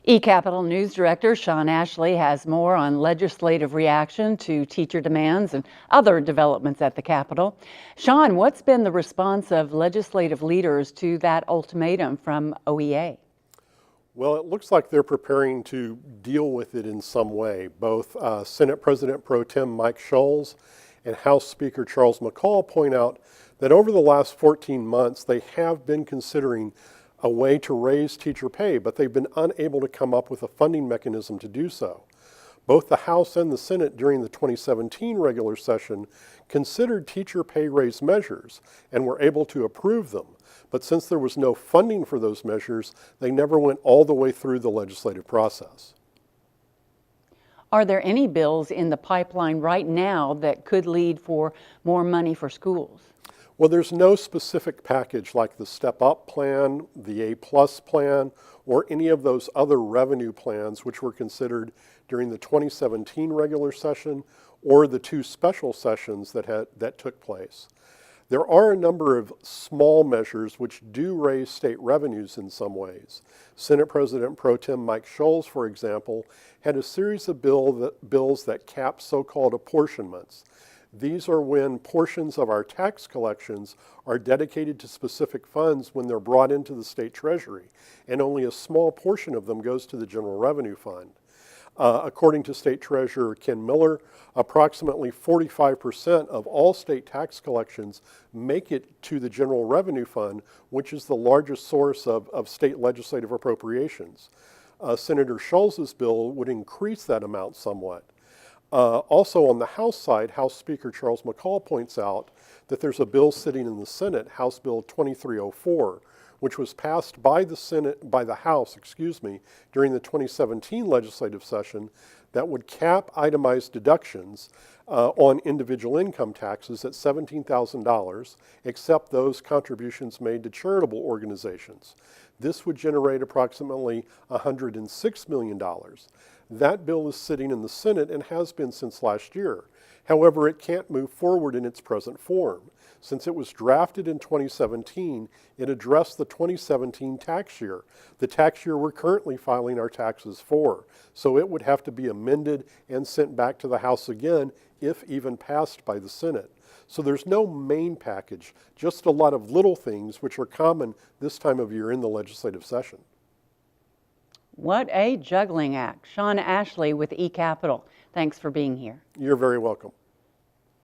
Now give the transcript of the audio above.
eCapitol News Director Sean Ashley has more on legislative reaction to teacher demands and other developments at the Capitol. Sean, what's been the response of legislative leaders to that ultimatum from OEA? Well, it looks like they're preparing to deal with it in some way. Both Senate President Pro Tem Mike Scholes and House Speaker Charles McCall point out that over the last 14 months, they have been considering a way to raise teacher pay, but they've been unable to come up with a funding mechanism to do so. Both the House and the Senate during the 2017 regular session considered teacher pay raise measures and were able to approve them. But since there was no funding for those measures, they never went all the way through the legislative process. Are there any bills in the pipeline right now that could lead for more money for schools? Well, there's no specific package like the Step Up plan, the A+ plan, or any of those other revenue plans which were considered during the 2017 regular session or the two special sessions that took place. There are a number of small measures which do raise state revenues in some ways. Senate President Pro Tem Mike Scholes, for example, had a series of bills that cap so-called apportionments. These are when portions of our tax collections are dedicated to specific funds when they're brought into the state treasury, and only a small portion of them goes to the general revenue fund. According to State Treasurer Ken Miller, approximately 45% of all state tax collections make it to the general revenue fund, which is the largest source of state legislative appropriations. Senator Scholes' bill would increase that amount somewhat. Also on the House side, House Speaker Charles McCall points out that there's a bill sitting in the Senate, House Bill 2304, which was passed by the House, during the 2017 legislative session that would cap itemized deductions on individual income taxes at $17,000, except those contributions made to charitable organizations. This would generate approximately $106 million. That bill is sitting in the Senate and has been since last year. However, it can't move forward in its present form. Since it was drafted in 2017, it addressed the 2017 tax year, the tax year we're currently filing our taxes for. So it would have to be amended and sent back to the House again, if even passed by the Senate. So there's no main package, just a lot of little things which are common this time of year in the legislative session. What a juggling act. Sean Ashley with eCapitol. Thanks for being here. You're very welcome.